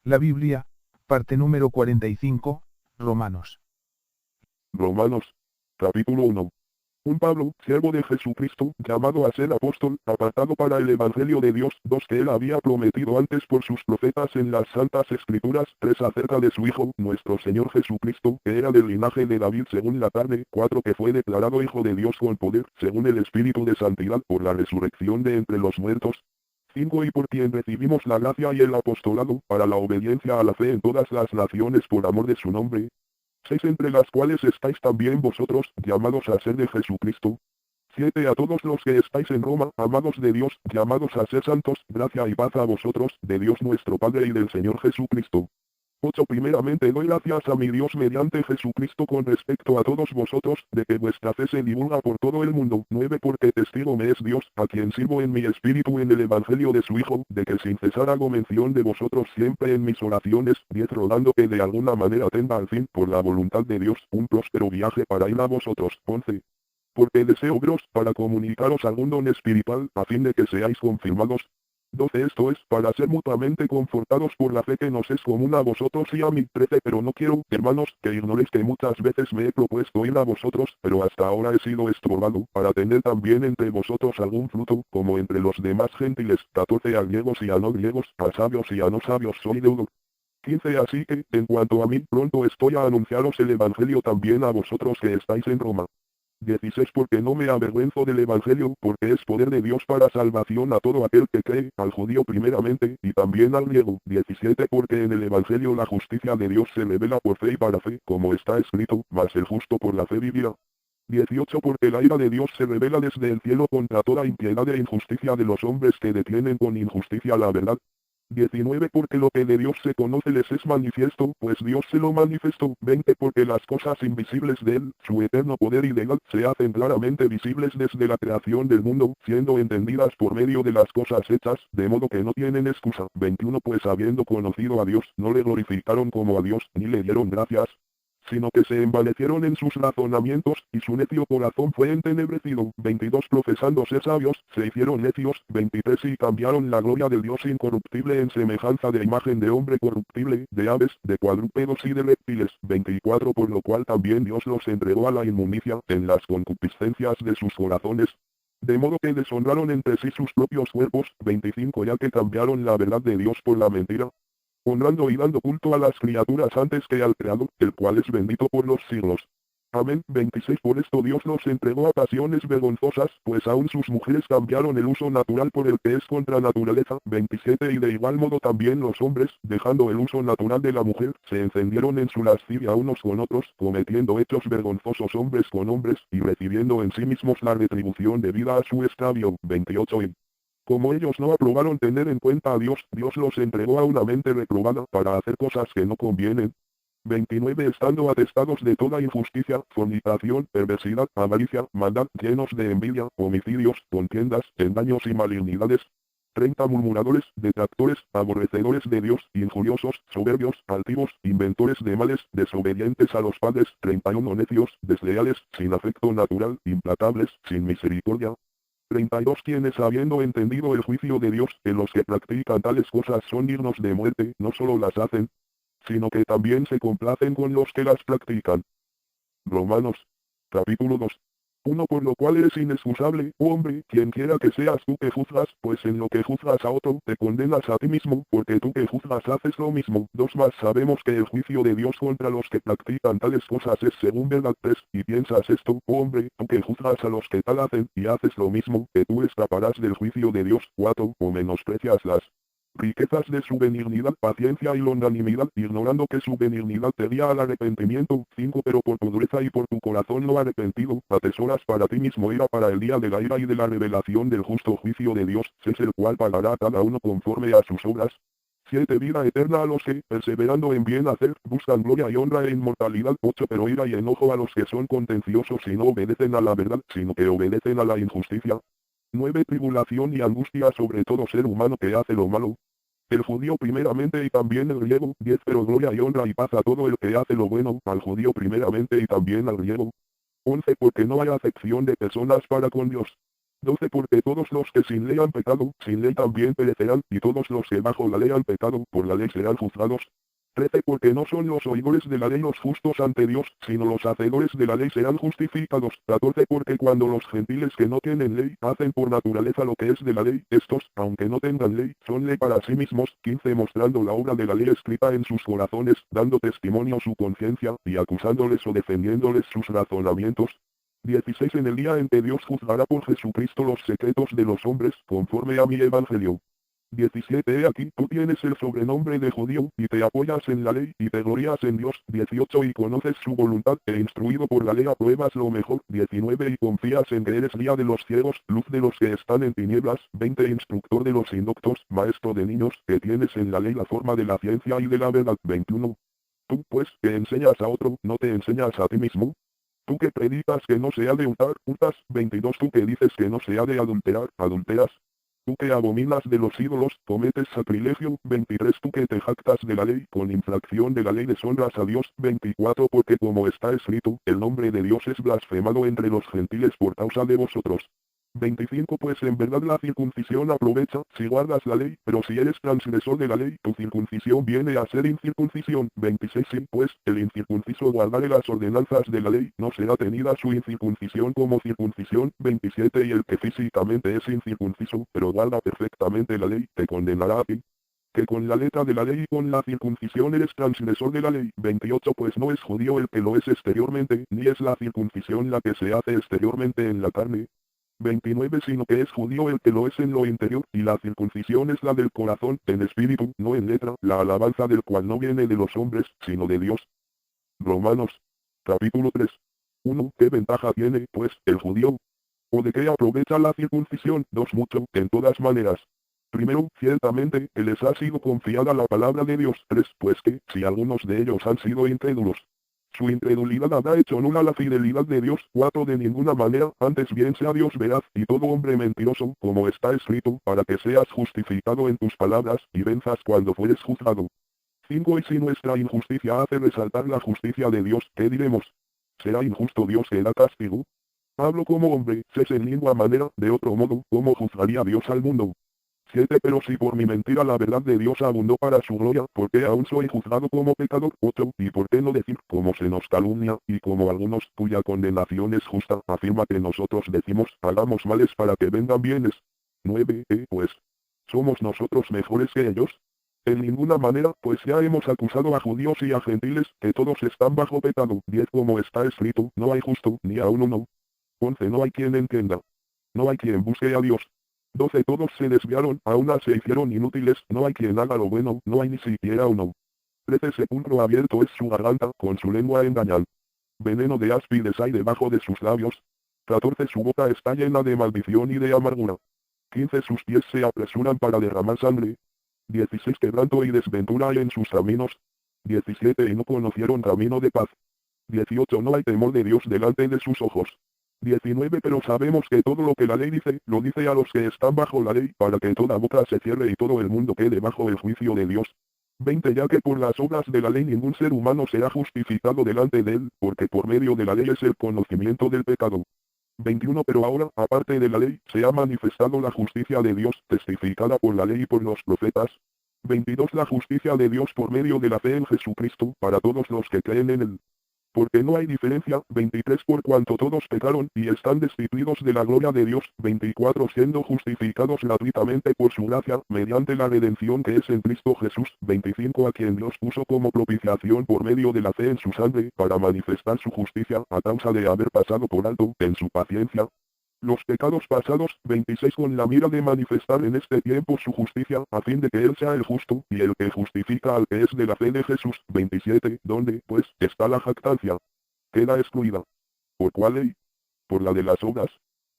La Biblia, parte número 45, Romanos. Romanos, capítulo 1. Un Pablo, siervo de Jesucristo, llamado a ser apóstol, apartado para el Evangelio de Dios, 2 que él había prometido antes por sus profetas en las Santas Escrituras, 3 acerca de su Hijo, nuestro Señor Jesucristo, que era del linaje de David según la carne, 4 que fue declarado Hijo de Dios con poder, según el Espíritu de Santidad por la resurrección de entre los muertos, 5 y por quien recibimos la gracia y el apostolado, para la obediencia a la fe en todas las naciones por amor de su nombre, 6 entre las cuales estáis también vosotros, llamados a ser de Jesucristo. 7 a todos los que estáis en Roma, amados de Dios, llamados a ser santos, gracia y paz a vosotros, de Dios nuestro Padre y del Señor Jesucristo. 8 primeramente doy gracias a mi Dios mediante Jesucristo con respecto a todos vosotros, de que vuestra fe se divulga por todo el mundo. 9 porque testigo me es Dios, a quien sirvo en mi espíritu en el Evangelio de su Hijo, de que sin cesar hago mención de vosotros siempre en mis oraciones. 10 rogando que de alguna manera tenga al fin, por la voluntad de Dios, un próspero viaje para ir a vosotros. 11 porque deseo veros, para comunicaros algún don espiritual, a fin de que seáis confirmados. 12 esto es, para ser mutuamente confortados por la fe que nos es común a vosotros y a mí. 13 pero no quiero, hermanos, que ignoréis que muchas veces me he propuesto ir a vosotros, pero hasta ahora he sido estorbado, para tener también entre vosotros algún fruto, como entre los demás gentiles. 14 a griegos y a no griegos, a sabios y a no sabios soy deudor. 15 así que, en cuanto a mí, pronto estoy a anunciaros el Evangelio también a vosotros que estáis en Roma. 16 porque no me avergüenzo del Evangelio, porque es poder de Dios para salvación a todo aquel que cree, al judío primeramente, y también al griego. 17 porque en el Evangelio la justicia de Dios se revela por fe y para fe, como está escrito, mas el justo por la fe vivirá. 18 porque la ira de Dios se revela desde el cielo contra toda impiedad e injusticia de los hombres que detienen con injusticia la verdad. 19 porque lo que de Dios se conoce les es manifiesto, pues Dios se lo manifestó. 20 porque las cosas invisibles de Él, su eterno poder y deidad, se hacen claramente visibles desde la creación del mundo, siendo entendidas por medio de las cosas hechas, de modo que no tienen excusa. 21 pues habiendo conocido a Dios, no le glorificaron como a Dios, ni le dieron gracias, sino que se envanecieron en sus razonamientos, y su necio corazón fue entenebrecido. 22 profesando ser sabios, se hicieron necios. 23 y cambiaron la gloria del Dios incorruptible en semejanza de imagen de hombre corruptible, de aves, de cuadrúpedos y de reptiles. 24 por lo cual también Dios los entregó a la inmundicia, en las concupiscencias de sus corazones, de modo que deshonraron entre sí sus propios cuerpos. 25 ya que cambiaron la verdad de Dios por la mentira, honrando y dando culto a las criaturas antes que al Creador, el cual es bendito por los siglos. Amén. 26 Por esto Dios los entregó a pasiones vergonzosas, pues aún sus mujeres cambiaron el uso natural por el que es contra naturaleza. 27 Y de igual modo también los hombres, dejando el uso natural de la mujer, se encendieron en su lascivia unos con otros, cometiendo hechos vergonzosos hombres con hombres, y recibiendo en sí mismos la retribución debida a su extravío. 28 Y como ellos no aprobaron tener en cuenta a Dios, Dios los entregó a una mente reprobada para hacer cosas que no convienen. 29 Estando atestados de toda injusticia, fornicación, perversidad, avaricia, maldad, llenos de envidia, homicidios, contiendas, engaños y malignidades. 30 Murmuradores, detractores, aborrecedores de Dios, injuriosos, soberbios, altivos, inventores de males, desobedientes a los padres. 31 Necios, desleales, sin afecto natural, implacables, sin misericordia. 32 Quienes habiendo entendido el juicio de Dios, que los que practican tales cosas son dignos de muerte, no solo las hacen, sino que también se complacen con los que las practican. Romanos, capítulo 2. 1 Por lo cual eres inexcusable, oh hombre, quien quiera que seas tú que juzgas, pues en lo que juzgas a otro, te condenas a ti mismo, porque tú que juzgas haces lo mismo. 2 Mas sabemos que el juicio de Dios contra los que practican tales cosas es según verdad. 3 Y piensas esto, oh hombre, tú que juzgas a los que tal hacen, y haces lo mismo, que tú escaparás del juicio de Dios. 4 O menosprecias las riquezas de su benignidad, paciencia y longanimidad, ignorando que su benignidad te guía al arrepentimiento. 5 Pero por tu dureza y por tu corazón no arrepentido, atesoras para ti mismo ira para el día de la ira y de la revelación del justo juicio de Dios, es el cual pagará a cada uno conforme a sus obras. 7 Vida eterna a los que, perseverando en bien hacer, buscan gloria y honra e inmortalidad. 8 Pero ira y enojo a los que son contenciosos y no obedecen a la verdad, sino que obedecen a la injusticia. 9 Tribulación y angustia sobre todo ser humano que hace lo malo, el judío primeramente y también el griego. 10 Pero gloria y honra y paz a todo el que hace lo bueno, al judío primeramente y también al griego. 11 Porque no hay acepción de personas para con Dios. 12 Porque todos los que sin ley han pecado, sin ley también perecerán, y todos los que bajo la ley han pecado, por la ley serán juzgados. 13 Porque no son los oidores de la ley los justos ante Dios, sino los hacedores de la ley serán justificados. 14 Porque cuando los gentiles que no tienen ley, hacen por naturaleza lo que es de la ley, estos, aunque no tengan ley, son ley para sí mismos. 15 Mostrando la obra de la ley escrita en sus corazones, dando testimonio su conciencia, y acusándoles o defendiéndoles sus razonamientos. 16 En el día en que Dios juzgará por Jesucristo los secretos de los hombres, conforme a mi evangelio. 17 He aquí, tú tienes el sobrenombre de judío, y te apoyas en la ley, y te glorías en Dios. 18 Y conoces su voluntad, e instruido por la ley apruebas lo mejor. 19 Y confías en que eres guía de los ciegos, luz de los que están en tinieblas. 20 Instructor de los indoctos, maestro de niños, que tienes en la ley la forma de la ciencia y de la verdad. 21 Tú, pues, que enseñas a otro, ¿no te enseñas a ti mismo? Tú que predicas que no se ha de hurtar, hurtas. 22 Tú que dices que no se ha de adulterar, adulteras. Tú que abominas de los ídolos, cometes sacrilegio. 23 Tú que te jactas de la ley, con infracción de la ley deshonras a Dios. 24 Porque como está escrito, el nombre de Dios es blasfemado entre los gentiles por causa de vosotros. 25 Pues en verdad la circuncisión aprovecha, si guardas la ley, pero si eres transgresor de la ley, tu circuncisión viene a ser incircuncisión. 26 Si, pues, el incircunciso guardare las ordenanzas de la ley, no será tenida su incircuncisión como circuncisión. 27 Y el que físicamente es incircunciso, pero guarda perfectamente la ley, te condenará a ti, que con la letra de la ley y con la circuncisión eres transgresor de la ley. 28 Pues no es judío el que lo es exteriormente, ni es la circuncisión la que se hace exteriormente en la carne. 29 Sino que es judío el que lo es en lo interior, y la circuncisión es la del corazón, en espíritu, no en letra, la alabanza del cual no viene de los hombres, sino de Dios. Romanos. Capítulo 3. 1. ¿Qué ventaja tiene, pues, el judío? ¿O de qué aprovecha la circuncisión? 2. Mucho, en todas maneras. Primero, ciertamente, que les ha sido confiada la palabra de Dios. 3. Pues que, si algunos de ellos han sido incrédulos, su incredulidad ha hecho nula la fidelidad de Dios. 4. De ninguna manera, antes bien sea Dios veraz, y todo hombre mentiroso, como está escrito, para que seas justificado en tus palabras, y venzas cuando fueres juzgado. 5. Y si nuestra injusticia hace resaltar la justicia de Dios, ¿qué diremos? ¿Será injusto Dios que da castigo? Hablo como hombre, sé en lengua manera, de otro modo, ¿cómo juzgaría Dios al mundo? 7. Pero si por mi mentira la verdad de Dios abundó para su gloria, ¿por qué aún soy juzgado como pecador? 8. Y por qué no decir, como se nos calumnia, y como algunos, cuya condenación es justa, afirma que nosotros decimos, hagamos males para que vengan bienes. 9. Pues, ¿somos nosotros mejores que ellos? En ninguna manera, pues ya hemos acusado a judíos y a gentiles, que todos están bajo pecado. 10. Como está escrito, no hay justo, ni aun uno. 11. No hay quien entienda. No hay quien busque a Dios. 12. Todos se desviaron, a una se hicieron inútiles, no hay quien haga lo bueno, no hay ni siquiera uno. 13. Sepulcro abierto es su garganta, con su lengua engañan. Veneno de áspides hay debajo de sus labios. 14. Su boca está llena de maldición y de amargura. 15. Sus pies se apresuran para derramar sangre. 16. Quebranto y desventura hay en sus caminos. 17. Y no conocieron camino de paz. 18. No hay temor de Dios delante de sus ojos. 19. Pero sabemos que todo lo que la ley dice, lo dice a los que están bajo la ley, para que toda boca se cierre y todo el mundo quede bajo el juicio de Dios. 20. Ya que por las obras de la ley ningún ser humano será justificado delante de él, porque por medio de la ley es el conocimiento del pecado. 21. Pero ahora, aparte de la ley, se ha manifestado la justicia de Dios, testificada por la ley y por los profetas. 22. La justicia de Dios por medio de la fe en Jesucristo, para todos los que creen en él. Porque no hay diferencia. 23. Por cuanto todos pecaron, y están destituidos de la gloria de Dios. 24. Siendo justificados gratuitamente por su gracia, mediante la redención que es en Cristo Jesús. 25. A quien Dios puso como propiciación por medio de la fe en su sangre, para manifestar su justicia, a causa de haber pasado por alto, en su paciencia, los pecados pasados. 26. Con la mira de manifestar en este tiempo su justicia, a fin de que Él sea el justo, y el que justifica al que es de la fe de Jesús. 27. ¿Dónde, pues, está la jactancia? Queda excluida. ¿Por cuál ley? ¿Por la de las obras?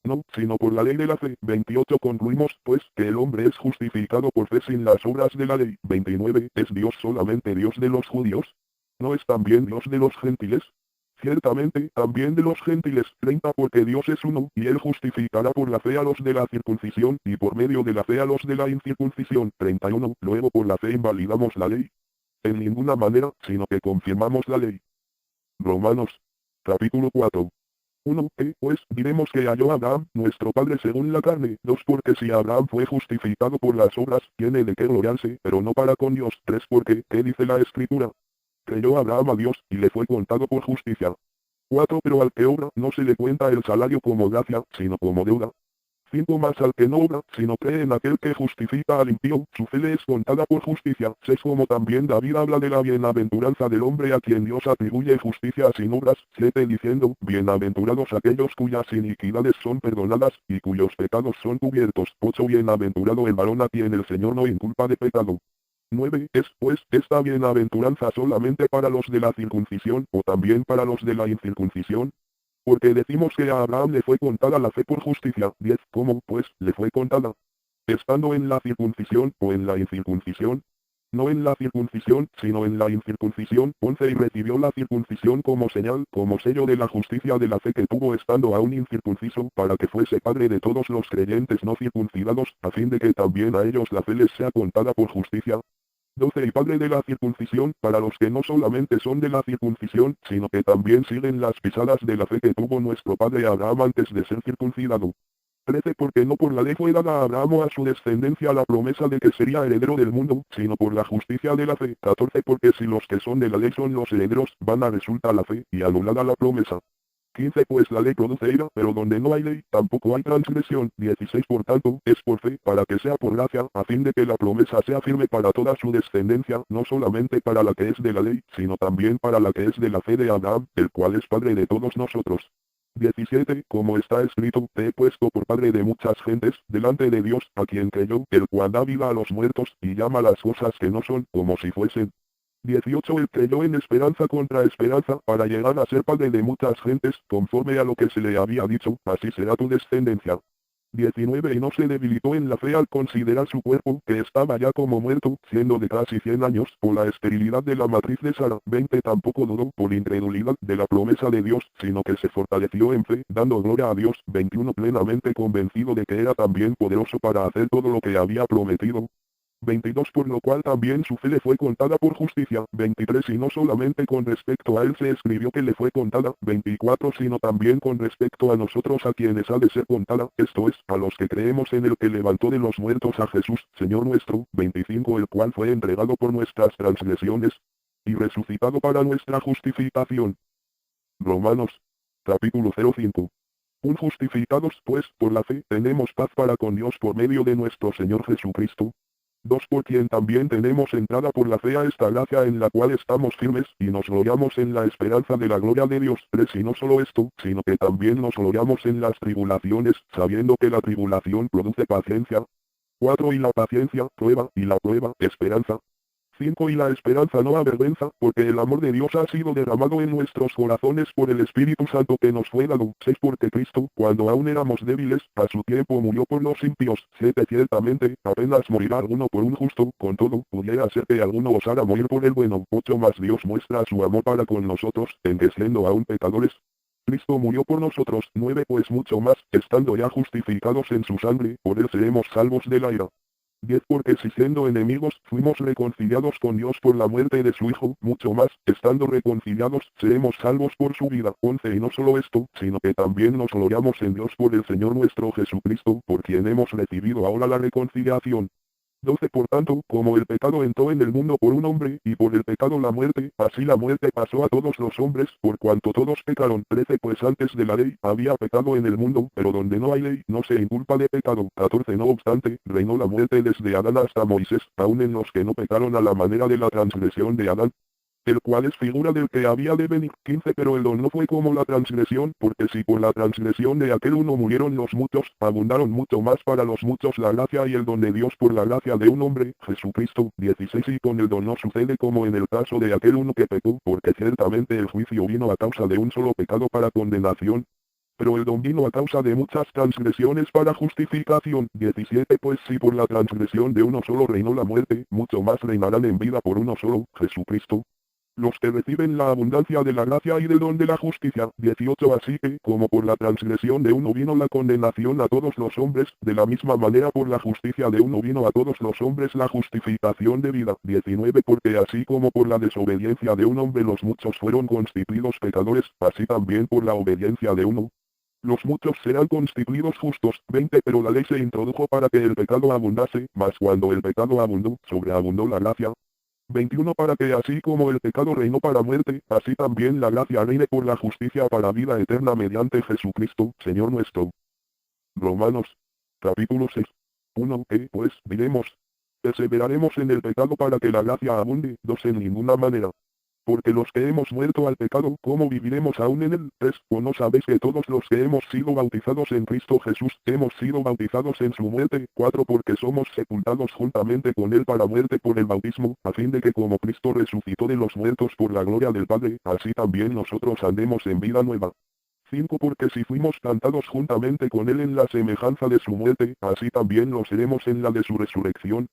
No, sino por la ley de la fe. 28. Concluimos, pues, que el hombre es justificado por fe sin las obras de la ley. 29. ¿Es Dios solamente Dios de los judíos? ¿No es también Dios de los gentiles? Ciertamente, también de los gentiles. 30. Porque Dios es uno, y Él justificará por la fe a los de la circuncisión, y por medio de la fe a los de la incircuncisión. 31. Luego por la fe invalidamos la ley. En ninguna manera, sino que confirmamos la ley. Romanos. Capítulo 4. 1. Pues diremos que halló a Abraham, nuestro padre según la carne. 2. Porque si Abraham fue justificado por las obras, tiene de qué gloriarse, pero no para con Dios. 3. Porque, ¿qué dice la Escritura? Creyó Abraham a Dios, y le fue contado por justicia. 4. Pero al que obra, no se le cuenta el salario como gracia, sino como deuda. 5. Más al que no obra, sino cree en aquel que justifica al impío, su fe le es contada por justicia. 6. Como también David habla de la bienaventuranza del hombre a quien Dios atribuye justicia sin obras. 7. Diciendo, bienaventurados aquellos cuyas iniquidades son perdonadas, y cuyos pecados son cubiertos. 8. Bienaventurado el varón a quien el Señor no inculpa de pecado. 9. ¿Es pues esta bienaventuranza solamente para los de la circuncisión, o también para los de la incircuncisión? Porque decimos que a Abraham le fue contada la fe por justicia. 10. ¿Cómo, pues, le fue contada? Estando en la circuncisión, o en la incircuncisión. No en la circuncisión, sino en la incircuncisión. 11. Y recibió la circuncisión como señal, como sello de la justicia de la fe que tuvo estando aún incircunciso, para que fuese padre de todos los creyentes no circuncidados, a fin de que también a ellos la fe les sea contada por justicia. 12. Y padre de la circuncisión, para los que no solamente son de la circuncisión, sino que también siguen las pisadas de la fe que tuvo nuestro padre Abraham antes de ser circuncidado. 13. Porque no por la ley fue dada a Abraham o a su descendencia la promesa de que sería heredero del mundo, sino por la justicia de la fe. 14. Porque si los que son de la ley son los herederos, vana resulta la fe, y anulada la promesa. 15. Pues la ley produce ira, pero donde no hay ley, tampoco hay transgresión. 16. Por tanto, es por fe, para que sea por gracia, a fin de que la promesa sea firme para toda su descendencia, no solamente para la que es de la ley, sino también para la que es de la fe de Abraham, el cual es padre de todos nosotros. 17. Como está escrito, te he puesto por padre de muchas gentes, delante de Dios, a quien creyó, el cual da vida a los muertos, y llama las cosas que no son, como si fuesen. 18. Él creyó en esperanza contra esperanza, para llegar a ser padre de muchas gentes, conforme a lo que se le había dicho, así será tu descendencia. 19. Y no se debilitó en la fe al considerar su cuerpo, que estaba ya como muerto, siendo de casi 100 años, por la esterilidad de la matriz de Sara. 20. Tampoco dudó, por incredulidad, de la promesa de Dios, sino que se fortaleció en fe, dando gloria a Dios. 21. Plenamente convencido de que era también poderoso para hacer todo lo que había prometido. 22. Por lo cual también su fe le fue contada por justicia. 23. Y no solamente con respecto a él se escribió que le fue contada. 24. Sino también con respecto a nosotros a quienes ha de ser contada, esto es, a los que creemos en el que levantó de los muertos a Jesús, Señor nuestro. 25. El cual fue entregado por nuestras transgresiones, y resucitado para nuestra justificación. Romanos. Capítulo 05. Justificados pues, por la fe, tenemos paz para con Dios por medio de nuestro Señor Jesucristo. 2. Por quien también tenemos entrada por la fe a esta gracia en la cual estamos firmes, y nos gloriamos en la esperanza de la gloria de Dios. 3. Y no solo esto, sino que también nos gloriamos en las tribulaciones, sabiendo que la tribulación produce paciencia. 4. Y la paciencia, prueba, y la prueba, esperanza. 5. Y la esperanza no avergüenza, porque el amor de Dios ha sido derramado en nuestros corazones por el Espíritu Santo que nos fue dado. 6. Porque Cristo, cuando aún éramos débiles, a su tiempo murió por los impíos. 7. Ciertamente, apenas morirá alguno por un justo, con todo, pudiera ser que alguno osara morir por el bueno. 8. Más Dios muestra su amor para con nosotros, en que siendo aún pecadores, Cristo murió por nosotros. 9. Pues mucho más, estando ya justificados en su sangre, por él seremos salvos de la ira. 10. Porque si siendo enemigos, fuimos reconciliados con Dios por la muerte de su Hijo, mucho más, estando reconciliados, seremos salvos por su vida. 11. Y no solo esto, sino que también nos gloriamos en Dios por el Señor nuestro Jesucristo, por quien hemos recibido ahora la reconciliación. 12. Por tanto, como el pecado entró en el mundo por un hombre, y por el pecado la muerte, así la muerte pasó a todos los hombres, por cuanto todos pecaron. 13. Pues antes de la ley, había pecado en el mundo, pero donde no hay ley, no se inculpa de pecado. 14. No obstante, reinó la muerte desde Adán hasta Moisés, aun en los que no pecaron a la manera de la transgresión de Adán, el cual es figura del que había de venir. 15. Pero el don no fue como la transgresión, porque si por la transgresión de aquel uno murieron los muchos, abundaron mucho más para los muchos la gracia y el don de Dios por la gracia de un hombre, Jesucristo. 16. Y con el don no sucede como en el caso de aquel uno que pecó, porque ciertamente el juicio vino a causa de un solo pecado para condenación, pero el don vino a causa de muchas transgresiones para justificación. 17. Pues si por la transgresión de uno solo reinó la muerte, mucho más reinarán en vida por uno solo, Jesucristo, Los que reciben la abundancia de la gracia y del don de la justicia. 18 Así que, como por la transgresión de uno vino la condenación a todos los hombres, de la misma manera por la justicia de uno vino a todos los hombres la justificación de vida. 19 Porque así como por la desobediencia de un hombre los muchos fueron constituidos pecadores, así también por la obediencia de uno los muchos serán constituidos justos. 20 Pero la ley se introdujo para que el pecado abundase, mas cuando el pecado abundó, sobreabundó la gracia. 21 Para que así como el pecado reinó para muerte, así también la gracia reine por la justicia para vida eterna mediante Jesucristo, Señor nuestro. Romanos. Capítulo 6. 1. ¿Qué pues diremos? Perseveraremos en el pecado para que la gracia abunde. 2. En ninguna manera. Porque los que hemos muerto al pecado, ¿cómo viviremos aún en él? 3. ¿O no sabéis que todos los que hemos sido bautizados en Cristo Jesús, hemos sido bautizados en su muerte? 4. Porque somos sepultados juntamente con él para muerte por el bautismo, a fin de que como Cristo resucitó de los muertos por la gloria del Padre, así también nosotros andemos en vida nueva. 5. Porque si fuimos plantados juntamente con él en la semejanza de su muerte, así también lo seremos en la de su resurrección.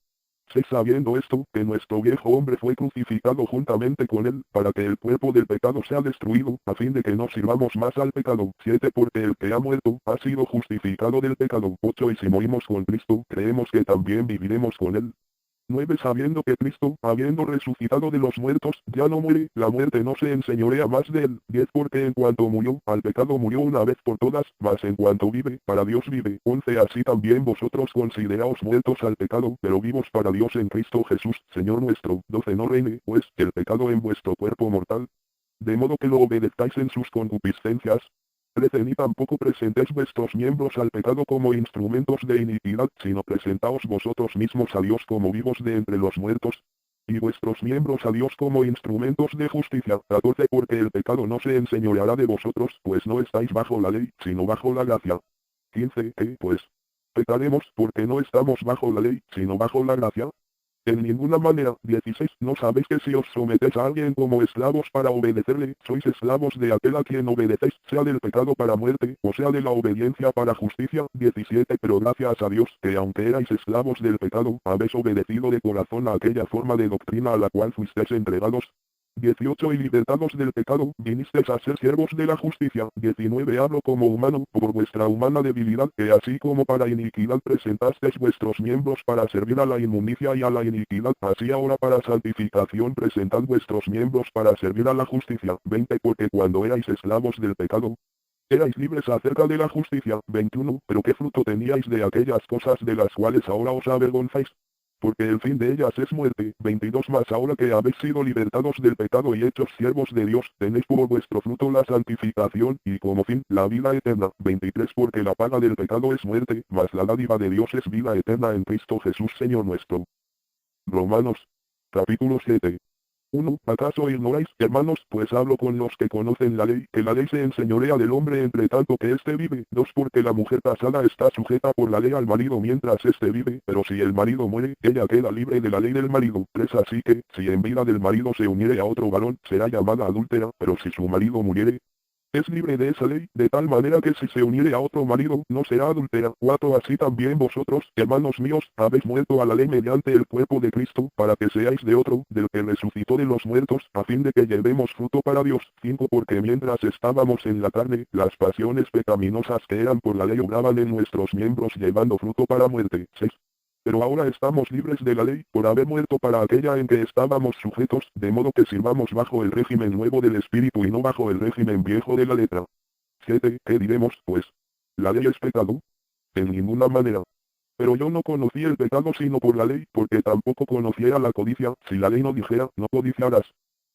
6. Sabiendo esto, que nuestro viejo hombre fue crucificado juntamente con él, para que el cuerpo del pecado sea destruido, a fin de que no sirvamos más al pecado. 7. Porque el que ha muerto, ha sido justificado del pecado. 8. Y si morimos con Cristo, creemos que también viviremos con él. 9. Sabiendo que Cristo, habiendo resucitado de los muertos, ya no muere, la muerte no se enseñorea más de él. 10. Porque en cuanto murió, al pecado murió una vez por todas, mas en cuanto vive, para Dios vive. 11. Así también vosotros consideraos muertos al pecado, pero vivos para Dios en Cristo Jesús, Señor nuestro. 12. No reine, pues, el pecado en vuestro cuerpo mortal, de modo que lo obedezcáis en sus concupiscencias. 13. Ni tampoco presentéis vuestros miembros al pecado como instrumentos de iniquidad, sino presentaos vosotros mismos a Dios como vivos de entre los muertos, y vuestros miembros a Dios como instrumentos de justicia. 14. Porque el pecado no se enseñoreará de vosotros, pues no estáis bajo la ley, sino bajo la gracia. 15. ¿Qué, pues? ¿Pecaremos porque no estamos bajo la ley, sino bajo la gracia? En ninguna manera. 16. ¿No sabéis que si os sometéis a alguien como esclavos para obedecerle, sois esclavos de aquel a quien obedecéis, sea del pecado para muerte, o sea de la obediencia para justicia? 17. Pero gracias a Dios, que aunque erais esclavos del pecado, habéis obedecido de corazón a aquella forma de doctrina a la cual fuisteis entregados. 18. Y libertados del pecado, vinisteis a ser siervos de la justicia. 19. Hablo como humano, por vuestra humana debilidad, que así como para iniquidad presentasteis vuestros miembros para servir a la inmundicia y a la iniquidad, así ahora para santificación presentad vuestros miembros para servir a la justicia. 20. Porque cuando erais esclavos del pecado, erais libres acerca de la justicia. 21. Pero ¿qué fruto teníais de aquellas cosas de las cuales ahora os avergonzáis? Porque el fin de ellas es muerte. 22. Mas ahora que habéis sido libertados del pecado y hechos siervos de Dios, tenéis por vuestro fruto la santificación, y como fin, la vida eterna. 23. Porque la paga del pecado es muerte, mas la dádiva de Dios es vida eterna en Cristo Jesús Señor nuestro. Romanos. Capítulo 7. 1. ¿Acaso ignoráis, hermanos, pues hablo con los que conocen la ley, que la ley se enseñorea del hombre entre tanto que éste vive? 2. Porque la mujer casada está sujeta por la ley al marido mientras éste vive, pero si el marido muere, ella queda libre de la ley del marido. 3. Así que, si en vida del marido se uniere a otro varón, será llamada adúltera, pero si su marido muriere, es libre de esa ley, de tal manera que si se uniere a otro marido, no será adúltera. 4. Así también vosotros, hermanos míos, habéis muerto a la ley mediante el cuerpo de Cristo, para que seáis de otro, del que resucitó de los muertos, a fin de que llevemos fruto para Dios. 5. Porque mientras estábamos en la carne, las pasiones pecaminosas que eran por la ley obraban en nuestros miembros llevando fruto para muerte. 6. Pero ahora estamos libres de la ley, por haber muerto para aquella en que estábamos sujetos, de modo que sirvamos bajo el régimen nuevo del Espíritu y no bajo el régimen viejo de la letra. 7. ¿Qué diremos, pues? ¿La ley es pecado? En ninguna manera. Pero yo no conocí el pecado sino por la ley, porque tampoco conociera la codicia, si la ley no dijera, no codiciarás.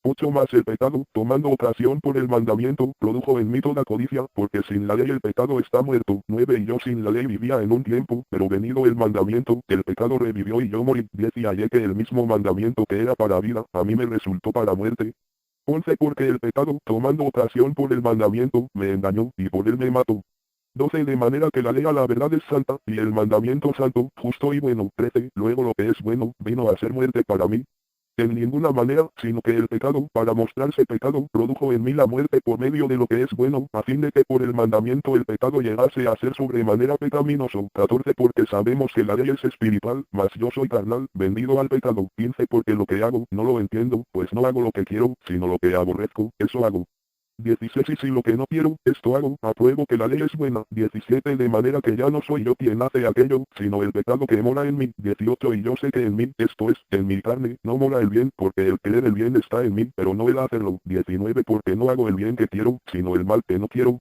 8. Más el pecado, tomando ocasión por el mandamiento, produjo en mí toda codicia, porque sin la ley el pecado está muerto. 9. Y yo sin la ley vivía en un tiempo, pero venido el mandamiento, el pecado revivió y yo morí. 10. Y hallé que el mismo mandamiento que era para vida, a mí me resultó para muerte. 11. Porque el pecado, tomando ocasión por el mandamiento, me engañó, y por él me mató. 12. De manera que la ley a la verdad es santa, y el mandamiento santo, justo y bueno. 13. Luego lo que es bueno, vino a ser muerte para mí. En ninguna manera, sino que el pecado, para mostrarse pecado, produjo en mí la muerte por medio de lo que es bueno, a fin de que por el mandamiento el pecado llegase a ser sobremanera pecaminoso. 14 Porque sabemos que la ley es espiritual, mas yo soy carnal, vendido al pecado. 15 Porque lo que hago, no lo entiendo, pues no hago lo que quiero, sino lo que aborrezco, eso hago. 16 Y si lo que no quiero, esto hago, apruebo que la ley es buena. 17 De manera que ya no soy yo quien hace aquello, sino el pecado que mora en mí. 18 Y yo sé que en mí, esto es, en mi carne, no mora el bien, porque el querer el bien está en mí, pero no el hacerlo. 19 Porque no hago el bien que quiero, sino el mal que no quiero.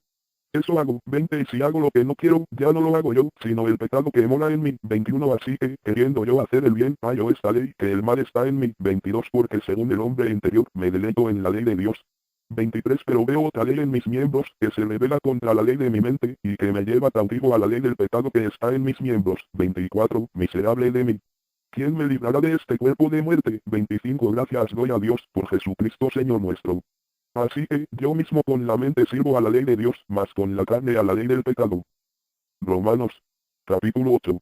Eso hago. 20 Y si hago lo que no quiero, ya no lo hago yo, sino el pecado que mora en mí. 21 Así que, queriendo yo hacer el bien, hallo esta ley, que el mal está en mí. 22 Porque según el hombre interior, me deleito en la ley de Dios. 23 Pero veo otra ley en mis miembros, que se revela contra la ley de mi mente, y que me lleva cautivo a la ley del pecado que está en mis miembros. 24 Miserable de mí. ¿Quién me librará de este cuerpo de muerte? 25 Gracias doy a Dios, por Jesucristo Señor nuestro. Así que, yo mismo con la mente sirvo a la ley de Dios, mas con la carne a la ley del pecado. Romanos. Capítulo 8.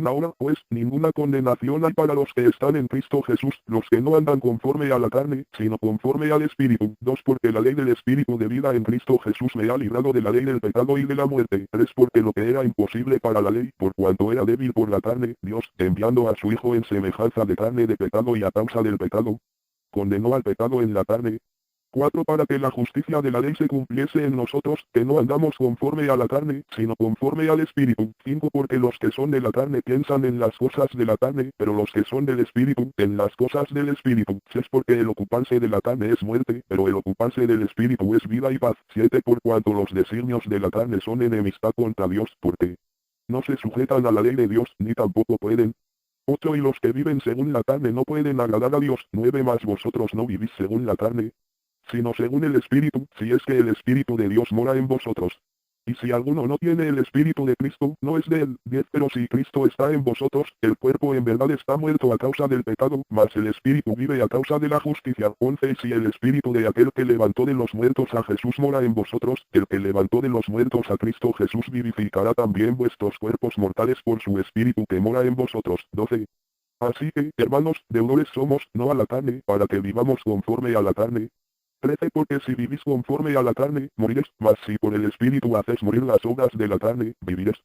Ahora pues, ninguna condenación hay para los que están en Cristo Jesús, los que no andan conforme a la carne, sino conforme al Espíritu. 2 Porque la ley del Espíritu de vida en Cristo Jesús me ha librado de la ley del pecado y de la muerte. 3 Porque lo que era imposible para la ley, por cuanto era débil por la carne, Dios, enviando a su Hijo en semejanza de carne de pecado y a causa del pecado, condenó al pecado en la carne. 4 Para que la justicia de la ley se cumpliese en nosotros, que no andamos conforme a la carne, sino conforme al Espíritu. 5 Porque los que son de la carne piensan en las cosas de la carne, pero los que son del Espíritu, en las cosas del Espíritu. 6 Porque el ocuparse de la carne es muerte, pero el ocuparse del Espíritu es vida y paz. 7 Por cuanto los designios de la carne son enemistad contra Dios, porque no se sujetan a la ley de Dios, ni tampoco pueden. 8 Y los que viven según la carne no pueden agradar a Dios. 9 Mas vosotros no vivís según la carne, sino según el Espíritu, si es que el Espíritu de Dios mora en vosotros. Y si alguno no tiene el Espíritu de Cristo, no es de él. 10 Pero si Cristo está en vosotros, el cuerpo en verdad está muerto a causa del pecado, mas el Espíritu vive a causa de la justicia. 11 Y si el Espíritu de aquel que levantó de los muertos a Jesús mora en vosotros, el que levantó de los muertos a Cristo Jesús vivificará también vuestros cuerpos mortales por su Espíritu que mora en vosotros. 12 Así que, hermanos, deudores somos, no a la carne, para que vivamos conforme a la carne. 13 Porque si vivís conforme a la carne, moriréis, mas si por el Espíritu hacéis morir las obras de la carne, viviréis.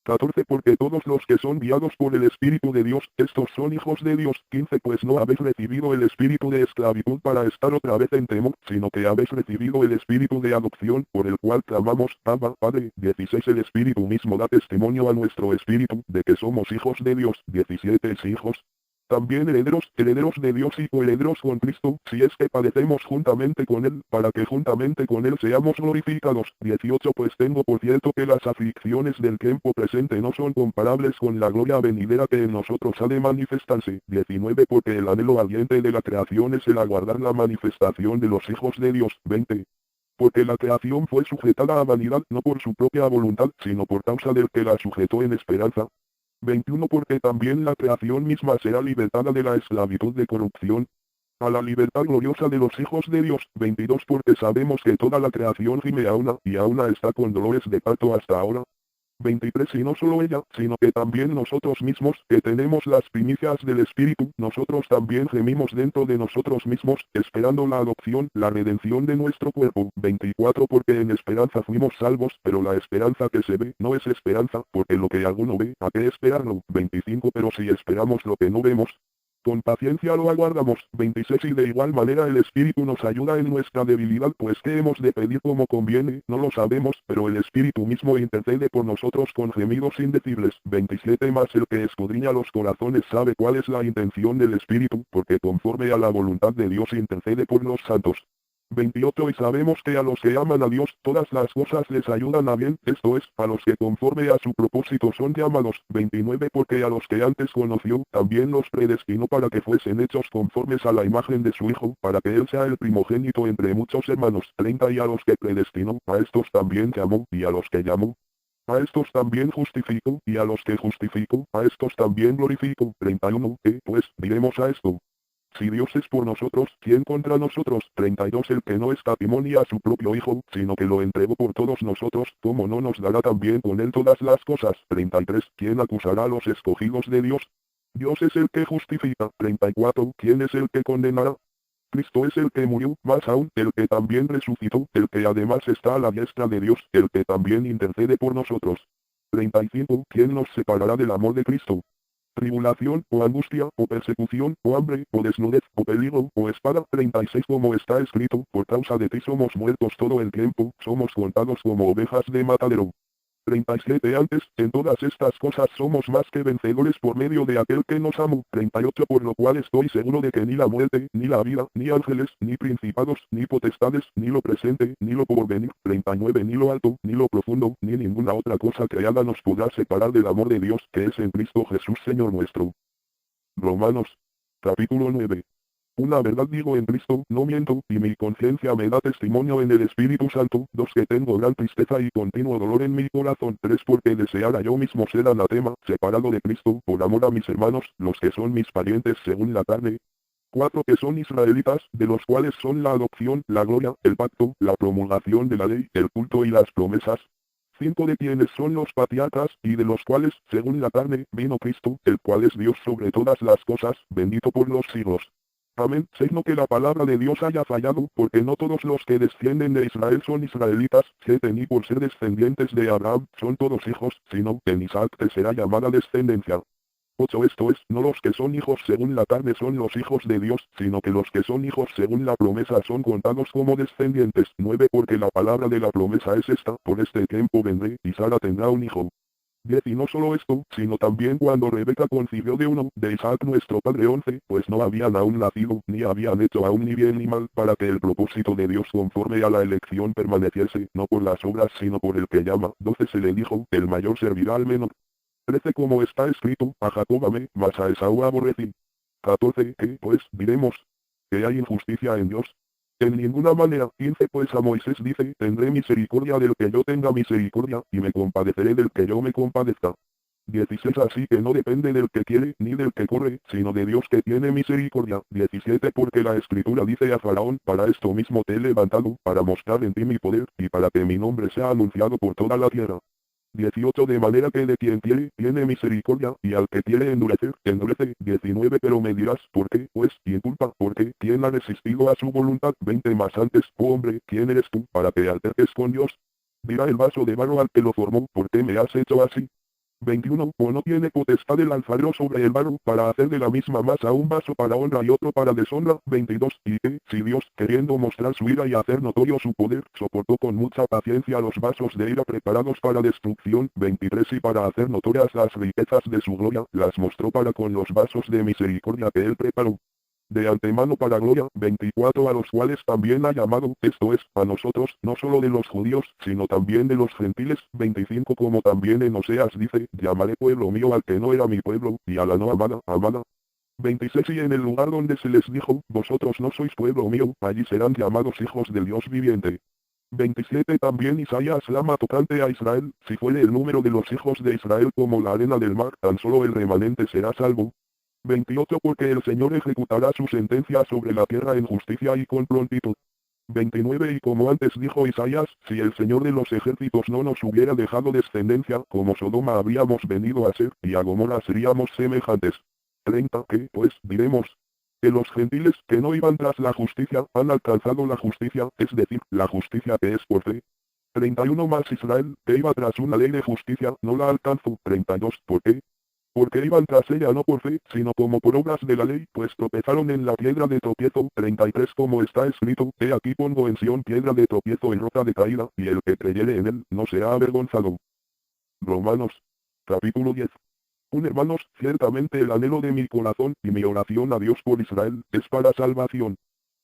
14 Porque todos los que son guiados por el Espíritu de Dios, estos son hijos de Dios. 15 Pues no habéis recibido el espíritu de esclavitud para estar otra vez en temor, sino que habéis recibido el espíritu de adopción, por el cual clamamos, Abba, Padre. 16 El Espíritu mismo da testimonio a nuestro espíritu, de que somos hijos de Dios. 17 Si hijos, también herederos de Dios y coherederos con Cristo, si es que padecemos juntamente con Él, para que juntamente con Él seamos glorificados. 18 Pues tengo por cierto que las aflicciones del tiempo presente no son comparables con la gloria venidera que en nosotros ha de manifestarse. 19 Porque el anhelo ardiente de la creación es el aguardar la manifestación de los hijos de Dios. 20 Porque la creación fue sujetada a vanidad no por su propia voluntad, sino por causa del que la sujetó en esperanza. 21 Porque también la creación misma será libertada de la esclavitud de corrupción a la libertad gloriosa de los hijos de Dios. 22 Porque sabemos que toda la creación gime a una, y a una está con dolores de parto hasta ahora. 23 Y no solo ella, sino que también nosotros mismos, que tenemos las primicias del Espíritu, nosotros también gemimos dentro de nosotros mismos, esperando la adopción, la redención de nuestro cuerpo. 24 Porque en esperanza fuimos salvos, pero la esperanza que se ve, no es esperanza, porque lo que alguno ve, ¿a qué esperarlo? 25 Pero si esperamos lo que no vemos, con paciencia lo aguardamos. 26 Y de igual manera el Espíritu nos ayuda en nuestra debilidad, pues que hemos de pedir como conviene, no lo sabemos, pero el Espíritu mismo intercede por nosotros con gemidos indecibles. 27 Mas el que escudriña los corazones sabe cuál es la intención del Espíritu, porque conforme a la voluntad de Dios intercede por los santos. 28 Y sabemos que a los que aman a Dios todas las cosas les ayudan a bien, esto es, a los que conforme a su propósito son llamados. 29 Porque a los que antes conoció, también los predestinó para que fuesen hechos conformes a la imagen de su Hijo, para que Él sea el primogénito entre muchos hermanos. 30 Y a los que predestinó, a estos también llamó, y a los que llamó, a estos también justificó, y a los que justificó, a estos también glorificó. 31 ¿Qué pues diremos a esto? Si Dios es por nosotros, ¿quién contra nosotros? 32 El que no escatimó ni a su propio Hijo, sino que lo entregó por todos nosotros, ¿cómo no nos dará también con él todas las cosas? 33 ¿Quién acusará a los escogidos de Dios? Dios es el que justifica. 34. ¿Quién es el que condenará? Cristo es el que murió, más aún, el que también resucitó, el que además está a la diestra de Dios, el que también intercede por nosotros. 35. ¿Quién nos separará del amor de Cristo? Tribulación, o angustia, o persecución, o hambre, o desnudez, o peligro, o espada. 36. Como está escrito, por causa de ti somos muertos todo el tiempo, somos contados como ovejas de matadero. 37. Antes, en todas estas cosas somos más que vencedores por medio de aquel que nos amó. 38. Por lo cual estoy seguro de que ni la muerte, ni la vida, ni ángeles, ni principados, ni potestades, ni lo presente, ni lo porvenir. 39. Ni lo alto, ni lo profundo, ni ninguna otra cosa creada nos podrá separar del amor de Dios que es en Cristo Jesús Señor nuestro. Romanos. Capítulo 9. Una verdad digo en Cristo, no miento, y mi conciencia me da testimonio en el Espíritu Santo. 2. Que tengo gran tristeza y continuo dolor en mi corazón. 3. Porque deseara yo mismo ser anatema, separado de Cristo, por amor a mis hermanos, los que son mis parientes según la carne. 4. Que son israelitas, de los cuales son la adopción, la gloria, el pacto, la promulgación de la ley, el culto y las promesas. 5. De quienes son los patriarcas, y de los cuales, según la carne, vino Cristo, el cual es Dios sobre todas las cosas, bendito por los siglos. Amén. 6. No que la palabra de Dios haya fallado, porque no todos los que descienden de Israel son israelitas. 7. Ni por ser descendientes de Abraham, son todos hijos, sino en Isaac te será llamada descendencia. 8. Esto es, no los que son hijos según la carne son los hijos de Dios, sino que los que son hijos según la promesa son contados como descendientes. 9. Porque la palabra de la promesa es esta, por este tiempo vendré, y Sara tendrá un hijo. 10. Y no solo esto, sino también cuando Rebeca concibió de uno, de Isaac nuestro padre. 11. Pues no habían aún nacido, ni habían hecho aún ni bien ni mal, para que el propósito de Dios conforme a la elección permaneciese, no por las obras sino por el que llama. 12. Se le dijo, el mayor servirá al menor. 13. Como está escrito, a Jacob amé, mas a Esaú aborrecí. 14. ¿Qué, pues, diremos? ¿Que hay injusticia en Dios? En ninguna manera. 15. Pues a Moisés dice, tendré misericordia del que yo tenga misericordia, y me compadeceré del que yo me compadezca. 16. Así que no depende del que quiere, ni del que corre, sino de Dios que tiene misericordia. 17. Porque la Escritura dice a Faraón, para esto mismo te he levantado, para mostrar en ti mi poder, y para que mi nombre sea anunciado por toda la tierra. 18. De manera que de quien quiere, tiene misericordia, y al que quiere endurecer, endurece. 19. Pero me dirás, ¿por qué? Pues, ¿quién culpa? ¿Por qué? ¿Quién ha resistido a su voluntad? 20. Más antes, oh hombre, ¿quién eres tú, para que alterques con Dios? Dirá el vaso de barro al que lo formó, ¿por qué me has hecho así? 21. ¿O no tiene potestad el alfarero sobre el barro, para hacer de la misma masa un vaso para honra y otro para deshonra? 22. Y que, si Dios, queriendo mostrar su ira y hacer notorio su poder, soportó con mucha paciencia los vasos de ira preparados para destrucción. 23. Y para hacer notorias las riquezas de su gloria, las mostró para con los vasos de misericordia que él preparó de antemano para gloria. 24. A los cuales también ha llamado, esto es, a nosotros, no solo de los judíos, sino también de los gentiles. 25. Como también en Oseas dice, llamaré pueblo mío al que no era mi pueblo, y a la no amada, amada. 26. Y en el lugar donde se les dijo, vosotros no sois pueblo mío, allí serán llamados hijos del Dios viviente. 27. También Isaías clama tocante a Israel, si fuere el número de los hijos de Israel como la arena del mar, tan solo el remanente será salvo. 28. Porque el Señor ejecutará su sentencia sobre la tierra en justicia y con prontitud. 29. Y como antes dijo Isaías, si el Señor de los ejércitos no nos hubiera dejado descendencia, como Sodoma habríamos venido a ser, y a Gomorra seríamos semejantes. 30. ¿Qué, pues, diremos? Que los gentiles, que no iban tras la justicia, han alcanzado la justicia, es decir, la justicia que es por fe. 31. Más Israel, que iba tras una ley de justicia, no la alcanzó. 32. ¿Por qué? Porque iban tras ella no por fe, sino como por obras de la ley, pues tropezaron en la piedra de tropiezo. 33. Como está escrito, he aquí pongo en Sión piedra de tropiezo y roca de caída, y el que creyere en él, no será avergonzado. Romanos. Capítulo 10. Hermanos, ciertamente el anhelo de mi corazón, y mi oración a Dios por Israel, es para salvación.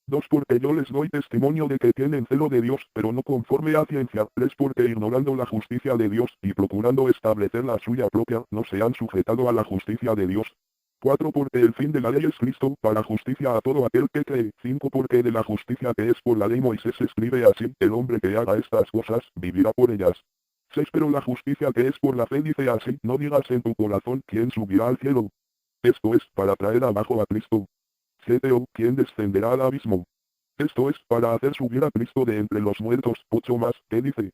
2. Porque yo les doy testimonio de que tienen celo de Dios, pero no conforme a ciencia. 3. Porque ignorando la justicia de Dios, y procurando establecer la suya propia, no se han sujetado a la justicia de Dios. 4. Porque el fin de la ley es Cristo, para justicia a todo aquel que cree. 5. Porque de la justicia que es por la ley Moisés escribe así, el hombre que haga estas cosas, vivirá por ellas. 6. Pero la justicia que es por la fe dice así, no digas en tu corazón, ¿quién subirá al cielo? Esto es, para traer abajo a Cristo. 7. O, ¿quién descenderá al abismo? Esto es, para hacer subir a Cristo de entre los muertos. 8 más, ¿qué dice?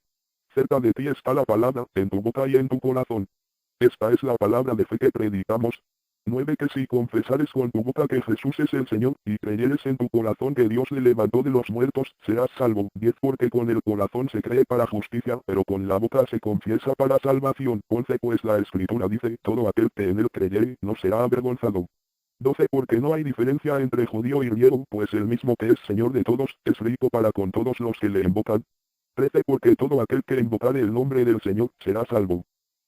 Cerca de ti está la palabra, en tu boca y en tu corazón. Esta es la palabra de fe que predicamos. 9 Que si confesares con tu boca que Jesús es el Señor, y creyeres en tu corazón que Dios le levantó de los muertos, serás salvo. 10 Porque con el corazón se cree para justicia, pero con la boca se confiesa para salvación. 11 Pues la Escritura dice, todo aquel que en él creyere, no será avergonzado. 12 Porque no hay diferencia entre judío y griego, pues el mismo que es Señor de todos, es rico para con todos los que le invocan. 13 Porque todo aquel que invocare el nombre del Señor, será salvo.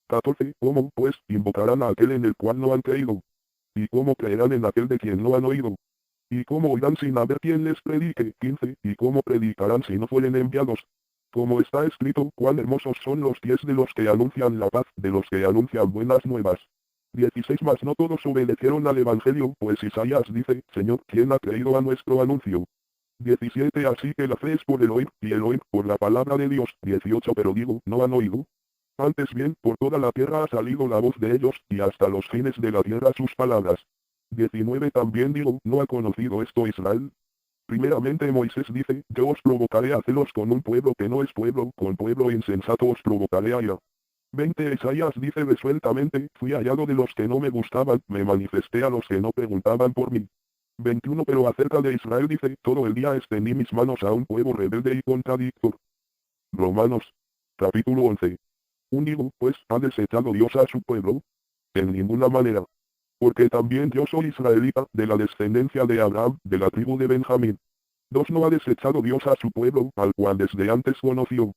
14 ¿Cómo, pues, invocarán a aquel en el cual no han creído? ¿Y cómo creerán en aquel de quien no han oído? ¿Y cómo oirán sin haber quien les predique? 15 ¿Y cómo predicarán si no fueren enviados? Como está escrito, cuán hermosos son los pies de los que anuncian la paz, de los que anuncian buenas nuevas. 16 Mas no todos obedecieron al Evangelio, pues Isaías dice, Señor, ¿quién ha creído a nuestro anuncio? 17 Así que la fe es por el oír, y el oír por la palabra de Dios. 18 Pero digo, ¿no han oído? Antes bien, por toda la tierra ha salido la voz de ellos, y hasta los fines de la tierra sus palabras. 19 También digo, ¿no ha conocido esto Israel? Primeramente Moisés dice, yo os provocaré a celos con un pueblo que no es pueblo, con pueblo insensato os provocaré a ira. 20 Isaías dice resueltamente, fui hallado de los que no me gustaban, me manifesté a los que no preguntaban por mí. 21 Pero acerca de Israel dice, todo el día extendí mis manos a un pueblo rebelde y contradictor. Romanos. Capítulo 11. Digo, pues, ¿ha desechado Dios a su pueblo? En ninguna manera. Porque también yo soy israelita, de la descendencia de Abraham, de la tribu de Benjamín. 2 No ha desechado Dios a su pueblo, al cual desde antes conoció.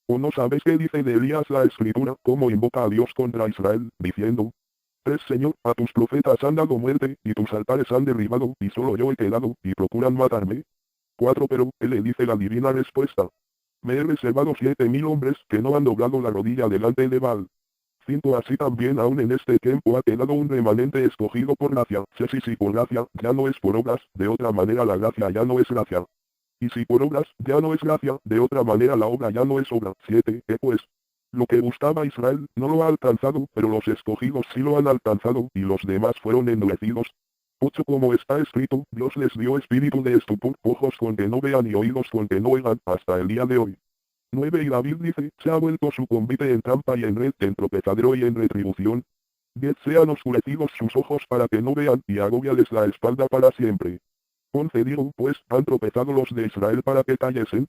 ¿O no sabes qué dice de Elías la Escritura, cómo invoca a Dios contra Israel, diciendo? 3 Señor, a tus profetas han dado muerte, y tus altares han derribado, y solo yo he quedado, y procuran matarme. 4 Pero, ¿qué le dice la divina respuesta? Me he reservado 7,000 hombres que no han doblado la rodilla delante de Baal. 5 Así también aún en este tiempo ha quedado un remanente escogido por gracia. Si por gracia, ya no es por obras, de otra manera la gracia ya no es gracia. Y si por obras, ya no es gracia, de otra manera la obra ya no es obra. 7 Pues, lo que gustaba a Israel, no lo ha alcanzado, pero los escogidos sí lo han alcanzado, y los demás fueron endurecidos. 8 Como está escrito, Dios les dio espíritu de estupor, ojos con que no vean y oídos con que no oigan, hasta el día de hoy. 9 Y David dice, se ha vuelto su convite en trampa y en red, en tropezadero y en retribución. 10 Sean oscurecidos sus ojos para que no vean, y agobiales la espalda para siempre. 11 Digo, pues, ¿han tropezado los de Israel para que cayesen?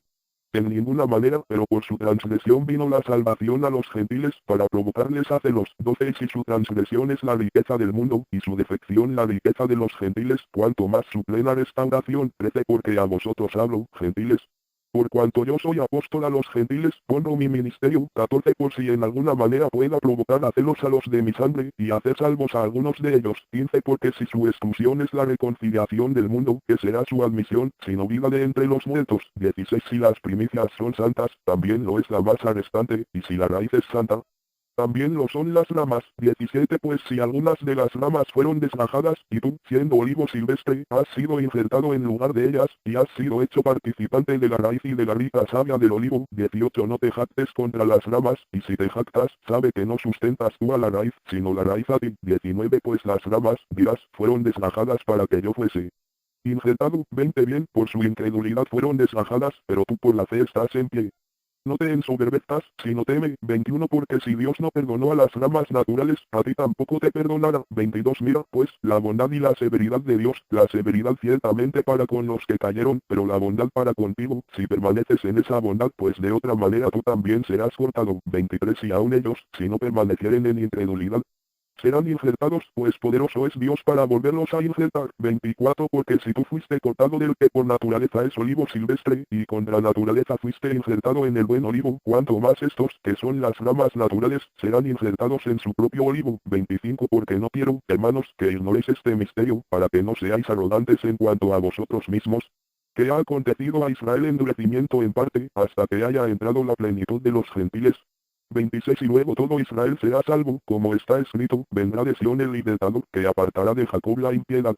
En ninguna manera, pero por su transgresión vino la salvación a los gentiles, para provocarles a celos. 12 Y si su transgresión es la riqueza del mundo, y su defección la riqueza de los gentiles, cuanto más su plena restauración. 13 Porque a vosotros hablo, gentiles. Por cuanto yo soy apóstol a los gentiles, honro mi ministerio. 14 Por si en alguna manera pueda provocar a celos a los de mi sangre, y hacer salvos a algunos de ellos. 15 Porque si su exclusión es la reconciliación del mundo, que será su admisión, sino vida de entre los muertos. 16 Si las primicias son santas, también lo es la masa restante, y si la raíz es santa, también lo son las ramas. 17 Pues si algunas de las ramas fueron desgajadas, y tú, siendo olivo silvestre, has sido injertado en lugar de ellas, y has sido hecho participante de la raíz y de la rica savia del olivo. 18 No te jactes contra las ramas, y si te jactas, sabe que no sustentas tú a la raíz, sino la raíz a ti. 19 Pues las ramas, dirás, fueron desgajadas para que yo fuese injertado. 20 Bien, por su incredulidad fueron desgajadas, pero tú por la fe estás en pie. No te ensoberbezcas, sino teme. 21 Porque si Dios no perdonó a las ramas naturales, a ti tampoco te perdonará. 22 Mira, pues, la bondad y la severidad de Dios, la severidad ciertamente para con los que cayeron, pero la bondad para contigo, si permaneces en esa bondad, pues de otra manera tú también serás cortado. 23 Y aun ellos, si no permanecieren en incredulidad, serán injertados, pues poderoso es Dios para volverlos a injertar. 24 Porque si tú fuiste cortado del que por naturaleza es olivo silvestre, y contra naturaleza fuiste injertado en el buen olivo, cuanto más estos, que son las ramas naturales, serán injertados en su propio olivo. 25 Porque no quiero, hermanos, que ignoréis este misterio, para que no seáis arrogantes en cuanto a vosotros mismos, que ha acontecido a Israel endurecimiento en parte, hasta que haya entrado la plenitud de los gentiles. 26 Y luego todo Israel será salvo, como está escrito, vendrá de Sión el libertador, que apartará de Jacob la impiedad.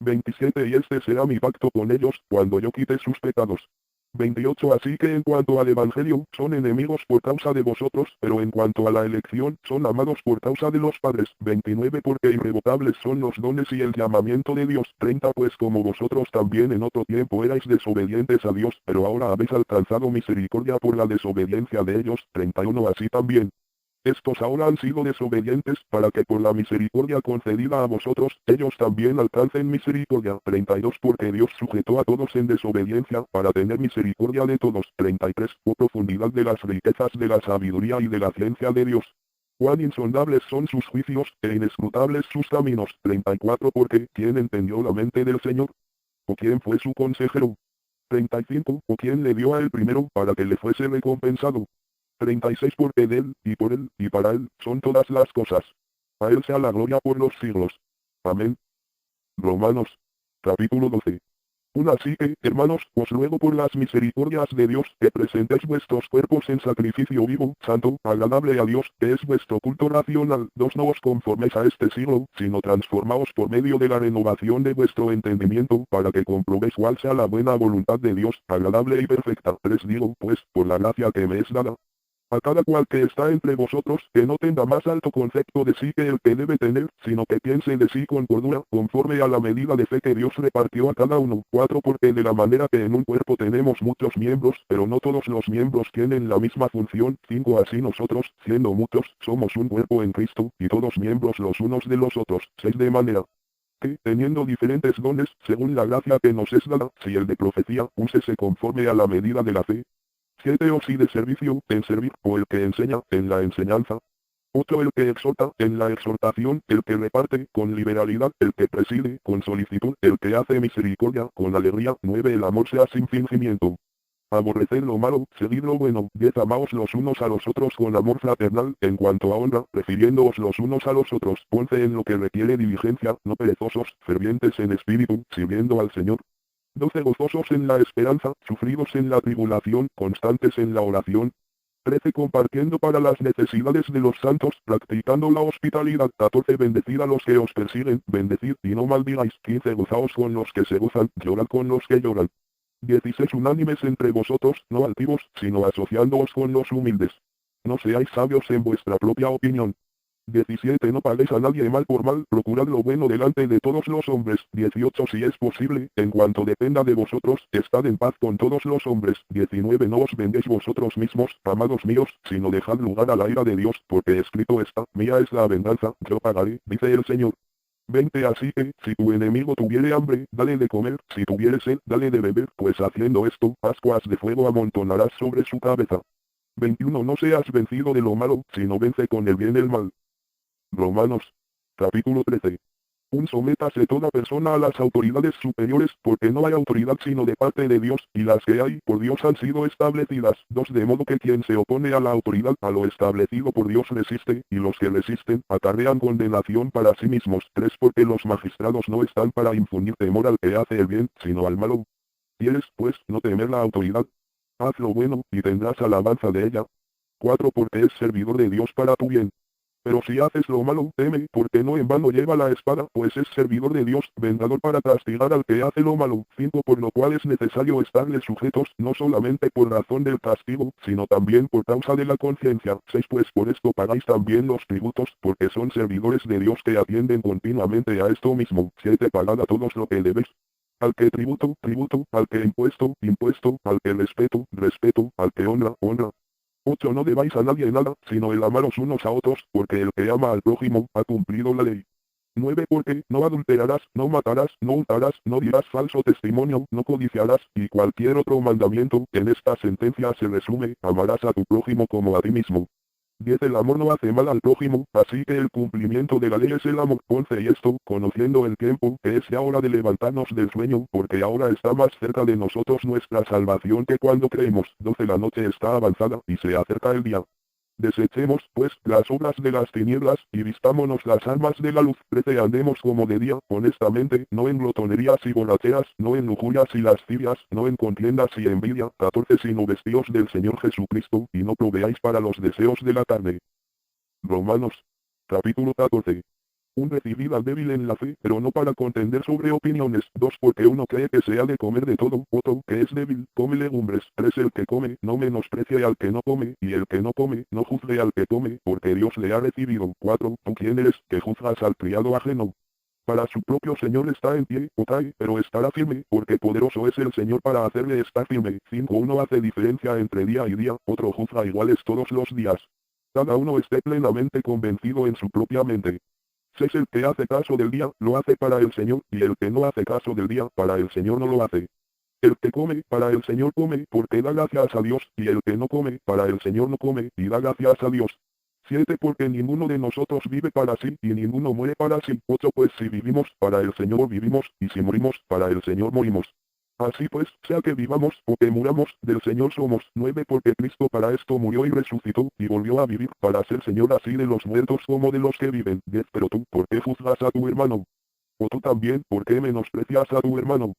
27 Y este será mi pacto con ellos, cuando yo quite sus pecados. 28 Así que en cuanto al Evangelio, son enemigos por causa de vosotros, pero en cuanto a la elección, son amados por causa de los padres. 29 Porque irrevocables son los dones y el llamamiento de Dios. 30 Pues como vosotros también en otro tiempo erais desobedientes a Dios, pero ahora habéis alcanzado misericordia por la desobediencia de ellos. 31 Así también Estos ahora han sido desobedientes, para que por la misericordia concedida a vosotros, ellos también alcancen misericordia. 32 Porque Dios sujetó a todos en desobediencia, para tener misericordia de todos. 33 Oh profundidad de las riquezas de la sabiduría y de la ciencia de Dios. Cuán insondables son sus juicios, e inescrutables sus caminos. 34 Porque, ¿quién entendió la mente del Señor? ¿O quién fue su consejero? 35 ¿O quién le dio a él primero, para que le fuese recompensado? 36 Porque de él, y por él, y para él, son todas las cosas. A él sea la gloria por los siglos. Amén. Romanos. Capítulo 12. Así que, hermanos, os ruego por las misericordias de Dios, que presentéis vuestros cuerpos en sacrificio vivo, santo, agradable a Dios, que es vuestro culto racional. 2 No os conforméis a este siglo, sino transformaos por medio de la renovación de vuestro entendimiento, para que comprobéis cuál sea la buena voluntad de Dios, agradable y perfecta. 3 Digo, pues, por la gracia que me es dada, a cada cual que está entre vosotros, que no tenga más alto concepto de sí que el que debe tener, sino que piense de sí con cordura, conforme a la medida de fe que Dios repartió a cada uno. 4 Porque de la manera que en un cuerpo tenemos muchos miembros, pero no todos los miembros tienen la misma función. 5 Así nosotros, siendo muchos, somos un cuerpo en Cristo, y todos miembros los unos de los otros. 6 De manera que, teniendo diferentes dones, según la gracia que nos es dada, si el de profecía, úsese conforme a la medida de la fe. 7 O si de servicio, en servir, o el que enseña, en la enseñanza. 8 El que exhorta, en la exhortación, el que reparte, con liberalidad, el que preside, con solicitud, el que hace misericordia, con alegría. 9 El amor sea sin fingimiento. Aborreced lo malo, seguid lo bueno. 10 Amaos los unos a los otros con amor fraternal, en cuanto a honra, refiriéndoos los unos a los otros. 11 En lo que requiere diligencia, no perezosos, fervientes en espíritu, sirviendo al Señor. 12 Gozosos en la esperanza, sufridos en la tribulación, constantes en la oración. 13 Compartiendo para las necesidades de los santos, practicando la hospitalidad. 14 Bendecid a los que os persiguen, bendecid y no maldigáis. 15 Gozaos con los que se gozan, llorad con los que lloran. 16 Unánimes entre vosotros, no altivos, sino asociándoos con los humildes. No seáis sabios en vuestra propia opinión. 17 No paguéis a nadie mal por mal, procurad lo bueno delante de todos los hombres. 18 Si es posible, en cuanto dependa de vosotros, estad en paz con todos los hombres. 19 No os vendéis vosotros mismos, amados míos, sino dejad lugar a la ira de Dios, porque escrito está, mía es la venganza, yo pagaré, dice el Señor. 20 Así que, si tu enemigo tuviere hambre, dale de comer, si tuviere sed, dale de beber, pues haciendo esto, ascuas de fuego amontonarás sobre su cabeza. 21 No seas vencido de lo malo, sino vence con el bien el mal. Romanos. Capítulo 13. Sométase toda persona a las autoridades superiores, porque no hay autoridad sino de parte de Dios, y las que hay, por Dios han sido establecidas. 2 De modo que quien se opone a la autoridad, a lo establecido por Dios resiste, y los que resisten, acarrean condenación para sí mismos. 3 Porque los magistrados no están para infundir temor al que hace el bien, sino al malo. ¿Quieres, pues, no temer la autoridad? Haz lo bueno, y tendrás alabanza de ella. 4 Porque es servidor de Dios para tu bien. Pero si haces lo malo, teme, porque no en vano lleva la espada, pues es servidor de Dios, vengador para castigar al que hace lo malo. 5 Por lo cual es necesario estarle sujetos, no solamente por razón del castigo, sino también por causa de la conciencia. 6 Pues por esto pagáis también los tributos, porque son servidores de Dios que atienden continuamente a esto mismo. 7 Pagad a todos lo que debéis. Al que tributo, tributo, al que impuesto, impuesto, al que respeto, respeto, al que honra, honra. 8 No debáis a nadie nada, sino el amaros unos a otros, porque el que ama al prójimo, ha cumplido la ley. 9 Porque no adulterarás, no matarás, no hurtarás, no dirás falso testimonio, no codiciarás, y cualquier otro mandamiento, en esta sentencia se resume, amarás a tu prójimo como a ti mismo. 10 El amor no hace mal al prójimo, así que el cumplimiento de la ley es el amor. 11 Y esto, conociendo el tiempo, que es ya hora de levantarnos del sueño, porque ahora está más cerca de nosotros nuestra salvación que cuando creemos. 12 La noche está avanzada, y se acerca el día. Desechemos, pues, las obras de las tinieblas, y vistámonos las armas de la luz. 13 Andemos como de día, honestamente, no en glotonerías y borracheras, no en lujurias y lascivias, no en contiendas y envidia. 14 Sino vestíos del Señor Jesucristo, y no proveáis para los deseos de la carne. Romanos. Capítulo 14. Recibid al débil en la fe, pero no para contender sobre opiniones. 2 Porque uno cree que se ha de comer de todo, otro, que es débil, come legumbres. 3 El que come, no menosprecie al que no come, y el que no come, no juzgue al que come, porque Dios le ha recibido. 4 ¿Tú quién eres, que juzgas al criado ajeno? Para su propio Señor está en pie, o cae, pero estará firme, porque poderoso es el Señor para hacerle estar firme. 5 Uno hace diferencia entre día y día, otro juzga iguales todos los días. cada uno esté plenamente convencido en su propia mente. Si es el que hace caso del día, lo hace para el Señor, y el que no hace caso del día, para el Señor no lo hace. El que come, para el Señor come, porque da gracias a Dios, y el que no come, para el Señor no come, y da gracias a Dios. 7 Porque ninguno de nosotros vive para sí, y ninguno muere para sí. 8 Pues si vivimos, para el Señor vivimos, y si morimos, para el Señor morimos. Así pues, sea que vivamos, o que muramos, del Señor somos. 9 Porque Cristo para esto murió y resucitó, y volvió a vivir, para ser Señor así de los muertos como de los que viven. 10 Pero tú, ¿por qué juzgas a tu hermano? O tú también, ¿por qué menosprecias a tu hermano?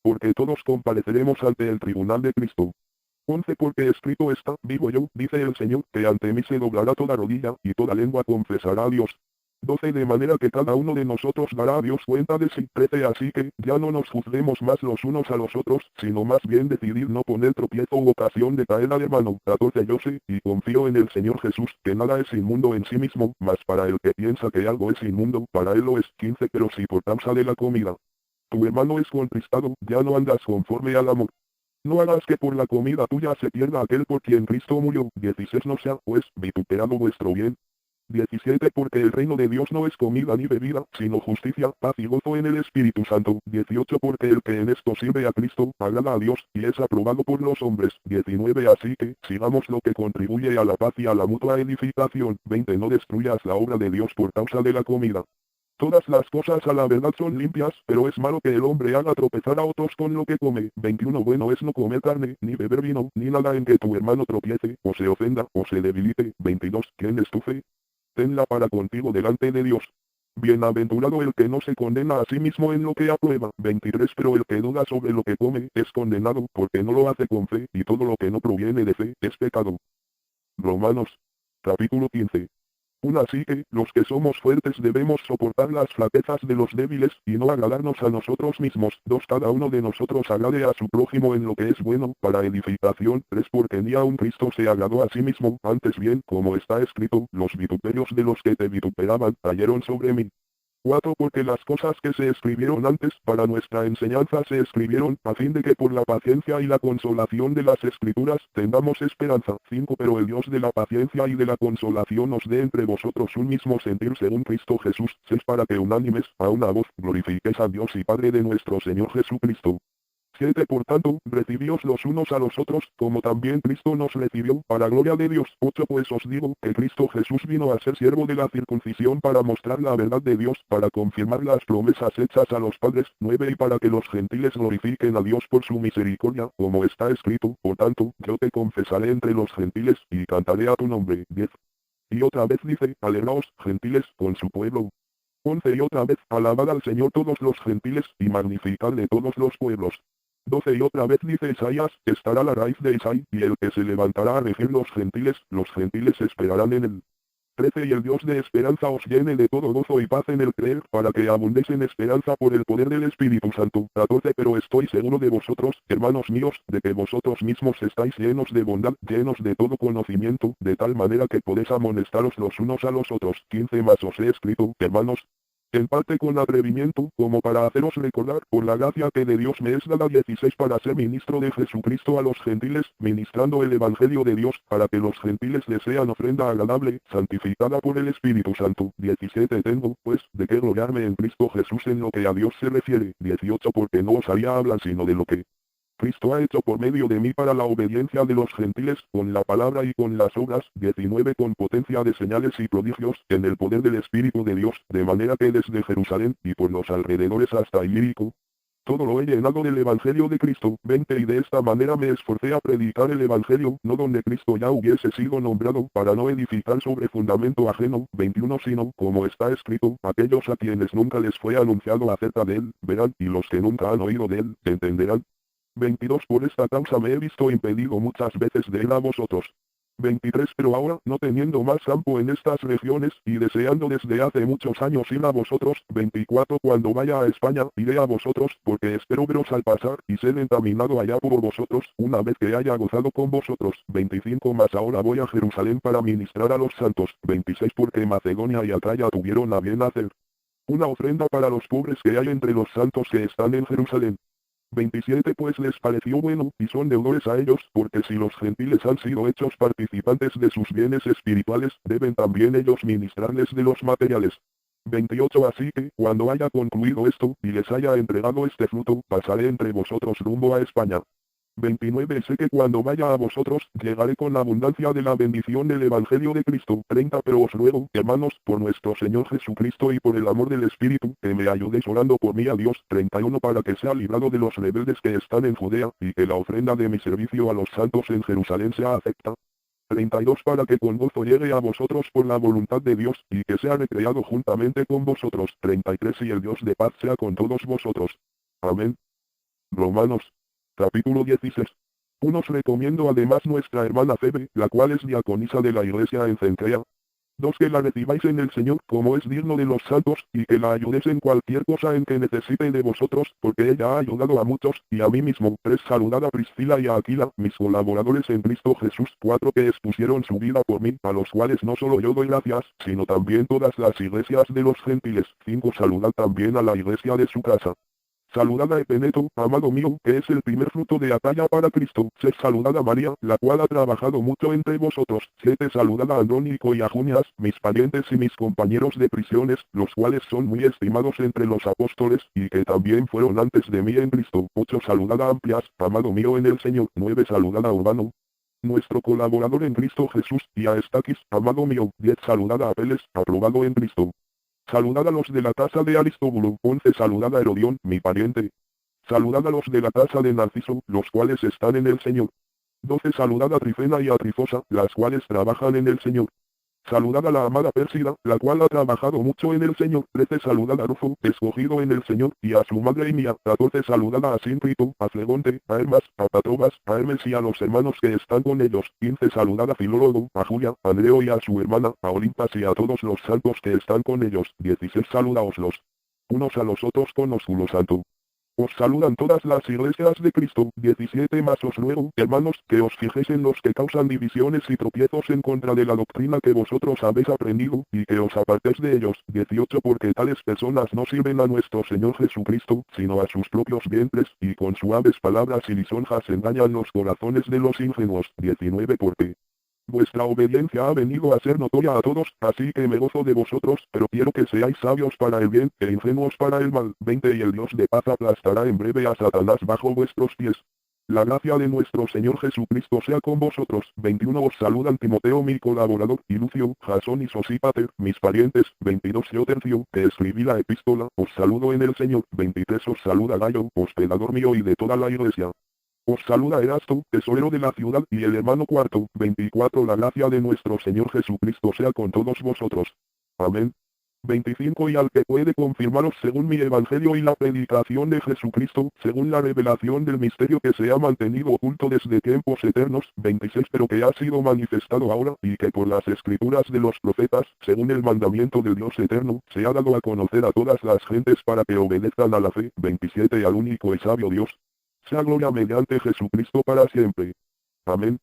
Porque todos compareceremos ante el tribunal de Cristo. 11 Porque escrito está, vivo yo, dice el Señor, que ante mí se doblará toda rodilla, y toda lengua confesará a Dios. 12 De manera que cada uno de nosotros dará a Dios cuenta de sí. 13 Así que, ya no nos juzguemos más los unos a los otros, sino más bien decidir no poner tropiezo u ocasión de caer al hermano. 14 Yo sé, y confío en el Señor Jesús, que nada es inmundo en sí mismo, mas para el que piensa que algo es inmundo, para él lo es. 15 Pero si por causa de la comida tu hermano es contristado, ya no andas conforme al amor. No hagas que por la comida tuya se pierda aquel por quien Cristo murió. 16 No sea, pues, vituperado vuestro bien. 17 Porque el reino de Dios no es comida ni bebida, sino justicia, paz y gozo en el Espíritu Santo. 18 Porque el que en esto sirve a Cristo, agrada a Dios, y es aprobado por los hombres. 19 Así que, sigamos lo que contribuye a la paz y a la mutua edificación. 20 No destruyas la obra de Dios por causa de la comida. Todas las cosas a la verdad son limpias, pero es malo que el hombre haga tropezar a otros con lo que come. 21 Bueno es no comer carne, ni beber vino, ni nada en que tu hermano tropiece, o se ofenda, o se debilite. 22 ¿Quién es tu fe? Tenla para contigo delante de Dios. Bienaventurado el que no se condena a sí mismo en lo que aprueba. 23 Pero el que duda sobre lo que come, es condenado, porque no lo hace con fe, y todo lo que no proviene de fe, es pecado. Romanos. Capítulo 15. Así que, los que somos fuertes debemos soportar las flaquezas de los débiles, y no agradarnos a nosotros mismos. 2 Cada uno de nosotros agrade a su prójimo en lo que es bueno, para edificación. 3 Porque ni aun Cristo se agradó a sí mismo, antes bien, como está escrito, los vituperios de los que te vituperaban, cayeron sobre mí. 4 Porque las cosas que se escribieron antes para nuestra enseñanza se escribieron, a fin de que por la paciencia y la consolación de las Escrituras, tengamos esperanza. 5 Pero el Dios de la paciencia y de la consolación os dé entre vosotros un mismo sentir según Cristo Jesús, 6 Para que unánimes, a una voz, glorifiquéis a Dios y Padre de nuestro Señor Jesucristo. 7 Por tanto, recibíos los unos a los otros, como también Cristo nos recibió, para gloria de Dios. 8 Pues os digo, que Cristo Jesús vino a ser siervo de la circuncisión para mostrar la verdad de Dios, para confirmar las promesas hechas a los padres. 9 Y para que los gentiles glorifiquen a Dios por su misericordia, como está escrito, por tanto, yo te confesaré entre los gentiles, y cantaré a tu nombre. 10 Y otra vez dice, alegraos, gentiles, con su pueblo. 11 Y otra vez, alabad al Señor todos los gentiles, y magnificadle todos los pueblos. 12 Y otra vez dice Isaías, estará la raíz de Isaí, y el que se levantará a regir los gentiles esperarán en él. 13 Y el Dios de esperanza os llene de todo gozo y paz en el creer, para que abundéis en esperanza por el poder del Espíritu Santo. 14 Pero estoy seguro de vosotros, hermanos míos, de que vosotros mismos estáis llenos de bondad, llenos de todo conocimiento, de tal manera que podéis amonestaros los unos a los otros. 15 Mas os he escrito, hermanos, en parte con atrevimiento, como para haceros recordar, por la gracia que de Dios me es dada. 16 Para ser ministro de Jesucristo a los gentiles, ministrando el Evangelio de Dios, para que los gentiles les sean ofrenda agradable, santificada por el Espíritu Santo. 17 Tengo, pues, de qué gloriarme en Cristo Jesús en lo que a Dios se refiere. 18 Porque no os haría hablar sino de lo que Cristo ha hecho por medio de mí para la obediencia de los gentiles, con la palabra y con las obras. 19 Con potencia de señales y prodigios, en el poder del Espíritu de Dios, de manera que desde Jerusalén, y por los alrededores hasta Ilírico, todo lo he llenado del Evangelio de Cristo. 20 Y de esta manera me esforcé a predicar el Evangelio, no donde Cristo ya hubiese sido nombrado, para no edificar sobre fundamento ajeno. 21 Sino, como está escrito, aquellos a quienes nunca les fue anunciado acerca de él, verán, y los que nunca han oído de él, entenderán. 22 Por esta causa me he visto impedido muchas veces de él a vosotros. 23 Pero ahora, no teniendo más campo en estas regiones, y deseando desde hace muchos años ir a vosotros. 24 Cuando vaya a España, iré a vosotros, porque espero veros al pasar, y ser encaminado allá por vosotros, una vez que haya gozado con vosotros. 25 Mas ahora voy a Jerusalén para ministrar a los santos. 26 Porque Macedonia y Acaya tuvieron a bien hacer una ofrenda para los pobres que hay entre los santos que están en Jerusalén. 27 Pues les pareció bueno, y son deudores a ellos, porque si los gentiles han sido hechos participantes de sus bienes espirituales, deben también ellos ministrarles de los materiales. 28 Así que, cuando haya concluido esto, y les haya entregado este fruto, pasaré entre vosotros rumbo a España. 29 Sé que cuando vaya a vosotros, llegaré con la abundancia de la bendición del Evangelio de Cristo. 30 Pero os ruego, hermanos, por nuestro Señor Jesucristo y por el amor del Espíritu, que me ayudéis orando por mí a Dios. 31 Para que sea librado de los rebeldes que están en Judea, y que la ofrenda de mi servicio a los santos en Jerusalén sea acepta. 32 Para que con gozo llegue a vosotros por la voluntad de Dios, y que sea recreado juntamente con vosotros. 33 Y el Dios de paz sea con todos vosotros. Amén. Romanos. Capítulo 16. Os recomiendo además nuestra hermana Febe, la cual es diaconisa de la iglesia en Cencrea. 2 Que la recibáis en el Señor, como es digno de los santos, y que la ayudéis en cualquier cosa en que necesite de vosotros, porque ella ha ayudado a muchos, y a mí mismo. 3 Saludad a Priscila y a Aquila, mis colaboradores en Cristo Jesús. 4 Que expusieron su vida por mí, a los cuales no solo yo doy gracias, sino también todas las iglesias de los gentiles. 5 Saludad también a la iglesia de su casa. Saludad a Epeneto, amado mío, que es el primer fruto de Acaya para Cristo. 6 Saludad a María, la cual ha trabajado mucho entre vosotros. 7 Saludad a Andrónico y a Junias, mis parientes y mis compañeros de prisiones, los cuales son muy estimados entre los apóstoles, y que también fueron antes de mí en Cristo. 8 Saludad a Amplias, amado mío en el Señor. 9 Saludad a Urbano, nuestro colaborador en Cristo Jesús, y a Estaquis, amado mío. 10 Saludad a Apeles, aprobado en Cristo. Saludad a los de la casa de Aristóbulo. 11 Saludad a Herodión, mi pariente. Saludad a los de la casa de Narciso, los cuales están en el Señor. 12 Saludad a Trifena y a Trifosa, las cuales trabajan en el Señor. Saludad a la amada Pérsida, la cual ha trabajado mucho en el Señor. 13 Saludad a Rufo, escogido en el Señor, y a su madre y mía. 14 Saludad a Asíncrito, a Flegonte, a Hermas, a Patrobas, a Hermes y a los hermanos que están con ellos. 15 Saludad a Filólogo, a Julia, a Andreo y a su hermana, a Olimpas y a todos los santos que están con ellos. 16 Saludaos los unos a los otros con ósculo santo. Os saludan todas las iglesias de Cristo. 17 Más os ruego, hermanos, que os fijéis en los que causan divisiones y tropiezos en contra de la doctrina que vosotros habéis aprendido, y que os apartéis de ellos. 18 Porque tales personas no sirven a nuestro Señor Jesucristo, sino a sus propios vientres, y con suaves palabras y lisonjas engañan los corazones de los ingenuos. 19 Porque vuestra obediencia ha venido a ser notoria a todos, así que me gozo de vosotros, pero quiero que seáis sabios para el bien, e ingenuos para el mal. 20 Y el Dios de paz aplastará en breve a Satanás bajo vuestros pies. La gracia de nuestro Señor Jesucristo sea con vosotros. 21 Os saludan Timoteo mi colaborador, y Lucio, Jasón y Sosípater, mis parientes. 22 Yo Tercio, que escribí la epístola, os saludo en el Señor. 23 Os saluda Gayo, hospedador mío y de toda la iglesia. Os saluda Erasto, tesorero de la ciudad, y el hermano Cuarto. 24 La gracia de nuestro Señor Jesucristo sea con todos vosotros. Amén. 25 Y al que puede confirmaros según mi evangelio y la predicación de Jesucristo, según la revelación del misterio que se ha mantenido oculto desde tiempos eternos. 26 Pero que ha sido manifestado ahora, y que por las escrituras de los profetas, según el mandamiento del Dios eterno, se ha dado a conocer a todas las gentes para que obedezcan a la fe. 27 Y al único y sabio Dios sea gloria mediante Jesucristo para siempre. Amén.